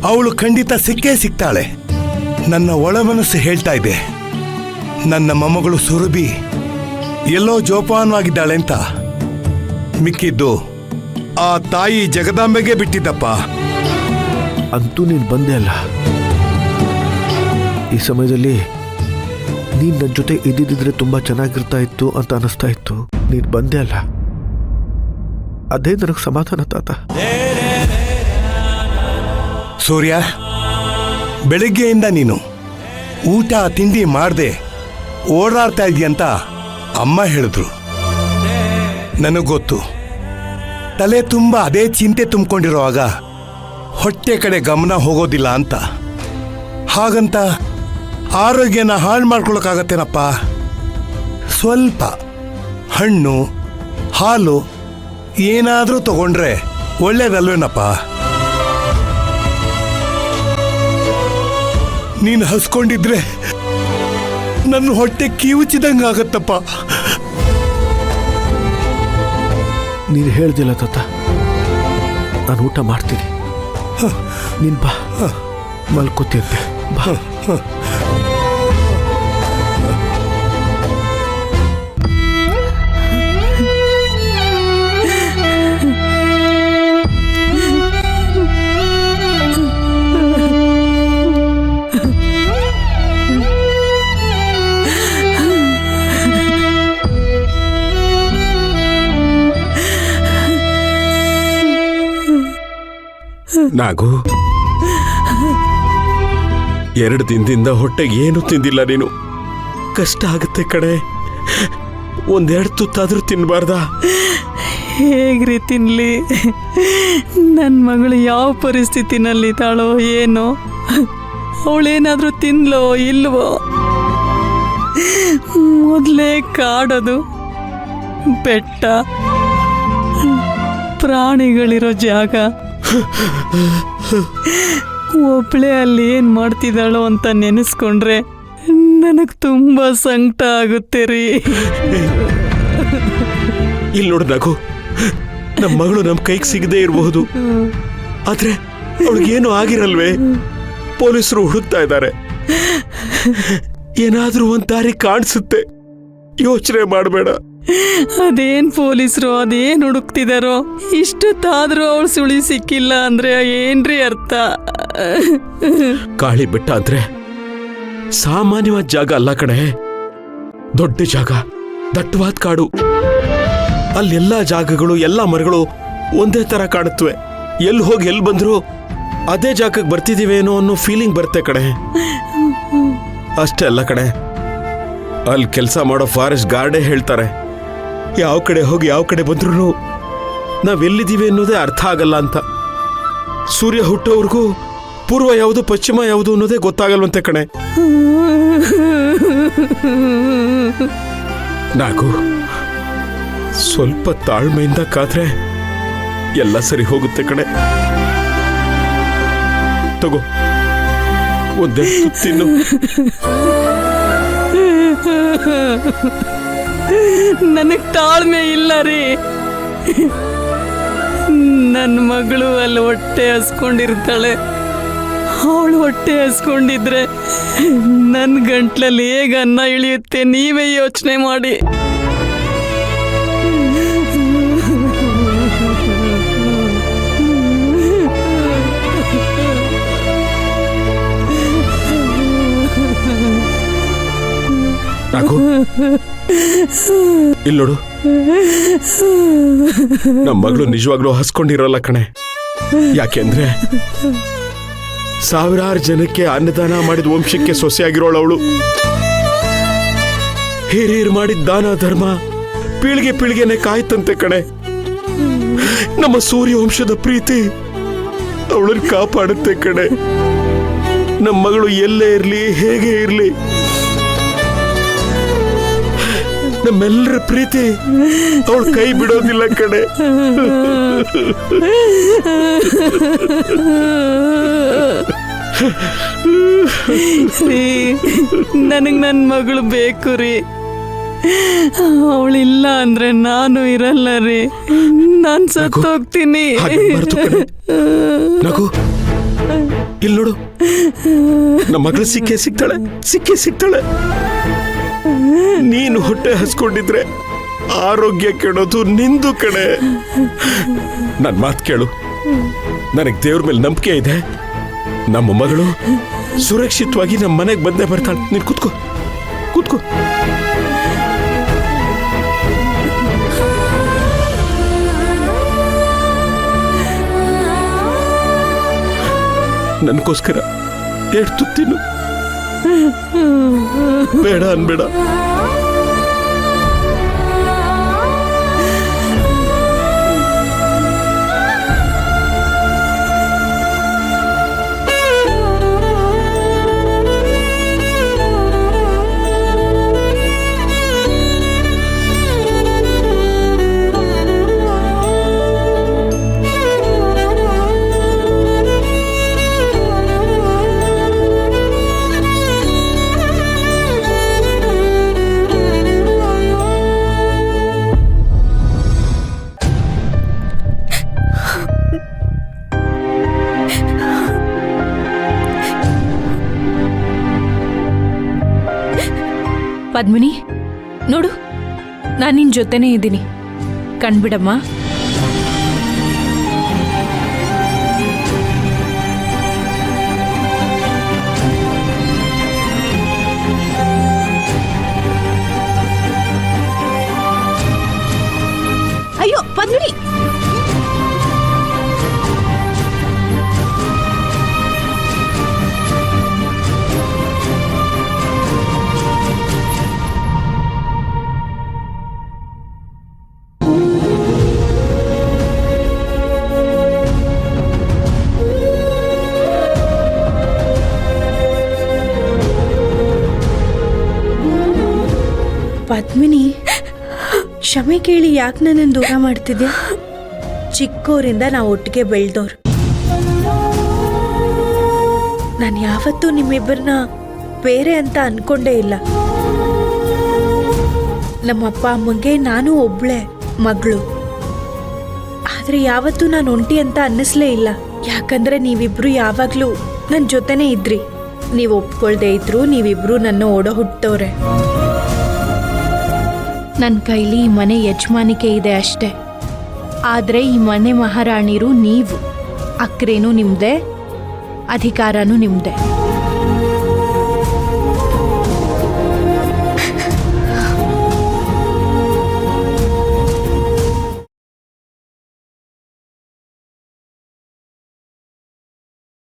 ಅವಳು ಖಂಡಿತ ಸಿಕ್ಕೇ ಸಿಗ್ತಾಳೆ. ನನ್ನ ಒಳ ಮನಸ್ಸು ಹೇಳ್ತಾ ಇದೆ, ನನ್ನ ಮೊಮ್ಮಗಳು ಸುರಭಿ ಎಲ್ಲೋ ಜೋಪಾನವಾಗಿದ್ದಾಳೆ ಅಂತ. ಮಿಕ್ಕಿದ್ದು ಆ ತಾಯಿ ಜಗದಾಂಬೆಗೆ ಬಿಟ್ಟಿದ್ದಪ್ಪ. ಅಂತೂ ನೀನು ಬಂದೆ ಅಲ್ಲ. ಈ ಸಮಯದಲ್ಲಿ ನೀನು ನನ್ನ ಜೊತೆ ಇದ್ದಿದ್ರೆ ತುಂಬ ಚೆನ್ನಾಗಿರ್ತಾ ಇತ್ತು ಅಂತ ಅನಿಸ್ತಾ ಇತ್ತು. ನೀನು ಬಂದೆ ಅಲ್ಲ, ಅದೇ ನನಗೆ ಸಮಾಧಾನ ತಾತ. ಸೂರ್ಯ, ಬೆಳಿಗ್ಗೆಯಿಂದ ನೀನು ಊಟ ತಿಂಡಿ ಮಾಡದೆ ಓಡಾಡ್ತಾ ಇದೆಯಂತ ಅಮ್ಮ ಹೇಳಿದ್ರು. ನನಗೊತ್ತು, ತಲೆ ತುಂಬ ಅದೇ ಚಿಂತೆ ತುಂಬಿಕೊಂಡಿರುವಾಗ ಹೊಟ್ಟೆ ಕಡೆ ಗಮನ ಹೋಗೋದಿಲ್ಲ ಅಂತ. ಹಾಗಂತ ಆರೋಗ್ಯನ ಹಾಳು ಮಾಡ್ಕೊಳಕ್ಕಾಗತ್ತೇನಪ್ಪ? ಸ್ವಲ್ಪ ಹಣ್ಣು ಹಾಲು ಏನಾದರೂ ತಗೊಂಡ್ರೆ ಒಳ್ಳೇದಲ್ವೇನಪ್ಪ? ನೀನು ಹಸ್ಕೊಂಡಿದ್ರೆ ನನ್ನ ಹೊಟ್ಟೆ ಕಿವುಚಿದಂಗೆ ಆಗತ್ತಪ್ಪ. ನೀನು ಹೇಳ್ದಿಲ್ಲ ತಾತ, ನಾನು ಊಟ ಮಾಡ್ತೀನಿ. ನೀನು ಬಾ, ಮಲ್ಕೋತಿರ್ತೆ ಬಾ. ನಾಗು, 2 ದಿನದಿಂದ ಹೊಟ್ಟೆಗೆ ಏನು ತಿಂದಿಲ್ಲ ನೀನು. ಕಷ್ಟ ಆಗುತ್ತೆ ಕಡೆ. 1-2 ತುತ್ತಾದ್ರೂ ತಿನ್ಬಾರ್ದ? ಹೇಗ್ರಿ ತಿನ್ಲಿ? ನನ್ನ ಮಗಳು ಯಾವ ಪರಿಸ್ಥಿತಿನಲ್ಲಿದ್ದಾಳೋ ಏನೋ. ಅವಳೇನಾದ್ರೂ ತಿನ್ಲೋ ಇಲ್ವೋ? ಮೊದಲೇ ಕಾಡೋದು, ಬೆಟ್ಟ, ಪ್ರಾಣಿಗಳಿರೋ ಜಾಗ. ಒಬ್ಳೆ ಅಲ್ಲಿ ಏನ್ ಮಾಡ್ತಿದ್ದಾಳೋ ಅಂತ ನೆನೆಸ್ಕೊಂಡ್ರೆ ನನಗ್ ತುಂಬಾ ಸಂಕಟ ಆಗುತ್ತೆ ರೀ. ಇಲ್ಲಿ ನೋಡು ನಾಗು, ನಮ್ಮ ಮಗಳು ನಮ್ಮ ಕೈಗೆ ಸಿಗದೆ ಇರಬಹುದು, ಆದ್ರೆ ಅವಳಿಗೇನು ಆಗಿರಲ್ವೇ? ಪೊಲೀಸರು ಹುಡುಕ್ತಾ ಇದ್ದಾರೆ. ಏನಾದ್ರೂ ಒಂದ್ ದಾರಿ ಕಾಣಿಸುತ್ತೆ, ಯೋಚನೆ ಮಾಡಬೇಡ. ಅದೇನ್ ಪೊಲೀಸರು ಅದೇನ್ ಹುಡುಕ್ತಿದಾರೋ? ಇಷ್ಟೊತ್ತಾದ್ರೂ ಅವಳು ಸುಳಿ ಸಿಕ್ಕಿಲ್ಲ ಅಂದ್ರೆ ಏನ್ರಿ ಅರ್ಥ? ಕಾಳಿ ಬೆಟ್ಟ ಅಂದ್ರೆ ಸಾಮಾನ್ಯವಾದ ಜಾಗ ಅಲ್ಲ ಕಣೆ, ದೊಡ್ಡ ಜಾಗ, ದಟ್ಟವಾದ ಕಾಡು. ಅಲ್ಲೆಲ್ಲಾ ಜಾಗಗಳು, ಎಲ್ಲಾ ಮರಗಳು ಒಂದೇ ತರ ಕಾಣುತ್ತವೆ. ಎಲ್ಲಿ ಹೋಗಿ ಎಲ್ಲಿ ಬಂದ್ರು ಅದೇ ಜಾಗಕ್ಕೆ ಬರ್ತಿದೀವೇನೋ ಅನ್ನೋ ಫೀಲಿಂಗ್ ಬರುತ್ತೆ ಕಣೆ. ಅಷ್ಟೇ ಅಲ್ಲ ಕಣೆ, ಅಲ್ಲಿ ಕೆಲಸ ಮಾಡೋ ಫಾರೆಸ್ಟ್ ಗಾರ್ಡೇ ಹೇಳ್ತಾರೆ, ಯಾವ ಕಡೆ ಹೋಗಿ ಯಾವ ಕಡೆ ಬಂದ್ರು ನಾವೆಲ್ಲಿದ್ದೀವಿ ಅನ್ನೋದೇ ಅರ್ಥ ಆಗಲ್ಲ ಅಂತ. ಸೂರ್ಯ ಹುಟ್ಟೋವರೆಗೂ ಪೂರ್ವ ಯಾವುದು ಪಶ್ಚಿಮ ಯಾವುದು ಅನ್ನೋದೇ ಗೊತ್ತಾಗಲ್ವಂತೆ ಕಣೆ. ನಾಗು, ಸ್ವಲ್ಪ ತಾಳ್ಮೆಯಿಂದ ಕಾದ್ರೆ ಎಲ್ಲ ಸರಿ ಹೋಗುತ್ತೆ ಕಣೆ. ತಗೋ, ಒಂದೇ ತಿನ್ನು. ನನಗ್ ತಾಳ್ಮೆ ಇಲ್ಲ ರೀ. ನನ್ನ ಮಗಳು ಅಲ್ಲಿ ಹೊಟ್ಟೆ ಹಸ್ಕೊಂಡಿರ್ತಾಳೆ. ಅವಳು ಹೊಟ್ಟೆ ಹಸ್ಕೊಂಡಿದ್ರೆ ನನ್ನ ಗಂಟ್ಲಲ್ಲಿ ಹೇಗೆ ಅನ್ನ ಇಳಿಯುತ್ತೆ ನೀವೇ ಯೋಚನೆ ಮಾಡಿ. ಇಲ್ಲಿ ನೋಡು, ನಮ್ಮ ಮಗಳು ನಿಜವಾಗ್ಲೂ ಹಸ್ಕೊಂಡಿರಲ್ಲ ಕಣೆ. ಯಾಕೆಂದ್ರೆ ಸಾವಿರಾರು ಜನಕ್ಕೆ ಅನ್ನದಾನ ಮಾಡಿದ ವಂಶಕ್ಕೆ ಸೊಸೆಯಾಗಿರೋಳವಳು. ಹಿರಿಯರು ಮಾಡಿದ ದಾನ ಧರ್ಮ ಪೀಳಿಗೆ ಪೀಳಿಗೆನೆ ಕಾಯ್ತಂತೆ ಕಣೆ. ನಮ್ಮ ಸೂರ್ಯ ವಂಶದ ಪ್ರೀತಿ ಅವಳನ್ನು ಕಾಪಾಡುತ್ತೆ ಕಣೆ. ನಮ್ಮ ಮಗಳು ಎಲ್ಲೇ ಇರ್ಲಿ, ಹೇಗೆ ಇರ್ಲಿ, ನಮ್ಮೆಲ್ಲರ ಪ್ರೀತಿ ಅವಳು ಕೈ ಬಿಡೋದಿಲ್ಲ ಕಣೆ. ನನಗ್ ನನ್ನ ಮಗಳು ಬೇಕು ರೀ. ಅವಳಿಲ್ಲ ಅಂದ್ರೆ ನಾನು ಇರಲ್ಲ ರೀ. ನಾನು ಸತ್ತೋಗ್ತೀನಿ. ನಗು, ಇಲ್ಲಿ ನೋಡು, ನಮ್ಮ ಮಗಳು ಸಿಕ್ಕೇ ಸಿಗ್ತಾಳೆ. ನೀನು ಹೊಟ್ಟೆ ಹಸ್ಕೊಂಡಿದ್ರೆ ಆರೋಗ್ಯ ಕೆಡೋದು ನಿಂದು ಕಣೆ. ನನ್ ಮಾತು ಕೇಳು, ನನಗೆ ದೇವ್ರ ಮೇಲೆ ನಂಬಿಕೆ ಇದೆ. ನಮ್ಮ ಮಗಳು ಸುರಕ್ಷಿತವಾಗಿ ನಮ್ಮ ಮನೆಗೆ ಬಂದೇ ಬರ್ತಾಳೆ. ನೀನು ಕೂತ್ಕೋ. ನನಗೋಸ್ಕರ ಎಷ್ಟು ತುತ್ತಿನು ಬೇಡ ಅನ್ಬೇಡ. ಪದ್ಮಿನಿ, ನೋಡು, ನಾನು ನಿನ್ ಜೊತೆನೇ ಇದ್ದೀನಿ. ಕಣ್ಬಿಡಮ್ಮ. ಅಯ್ಯೋ ಪದ್ಮಿನಿ, ಪದ್ಮಿನಿ, ಕ್ಷಮೆ ಕೇಳಿ ಯಾಕೆ ನನ್ನನ್ನು ದೂರ ಮಾಡ್ತಿದ್ಯಾ? ಚಿಕ್ಕವರಿಂದ ನಾವು ಒಟ್ಟಿಗೆ ಬೆಳೆದವ್ರು. ನಾನು ಯಾವತ್ತೂ ನಿಮ್ಮಿಬ್ಬರನ್ನ ಬೇರೆ ಅಂತ ಅನ್ಕೊಂಡೇ ಇಲ್ಲ. ನಮ್ಮಪ್ಪ ಅಮ್ಮಂಗೆ ನಾನು ಒಬ್ಳೆ ಮಗಳು. ಆದರೆ ಯಾವತ್ತೂ ನಾನು ಒಂಟಿ ಅಂತ ಅನ್ನಿಸ್ಲೇ ಇಲ್ಲ. ಯಾಕಂದ್ರೆ ನೀವಿಬ್ರು ಯಾವಾಗಲೂ ನನ್ನ ಜೊತೆನೇ ಇದ್ರಿ. ನೀವು ಒಪ್ಕೊಳ್ದೇ ಇದ್ರು ನೀವಿಬ್ರು ನನ್ನ ಓಡೋ ಹುಟ್ಟವ್ರೆ. ನನ್ನ ಕೈಲಿ ಈ ಮನೆ ಯಜಮಾನಿಕೆ ಇದೆ ಅಷ್ಟೇ. ಆದರೆ ಈ ಮನೆ ಮಹಾರಾಣಿರು ನೀವು. ಅಕ್ರೇನೂ ನಿಮ್ದೆ, ಅಧಿಕಾರನೂ ನಿಮ್ದೆ.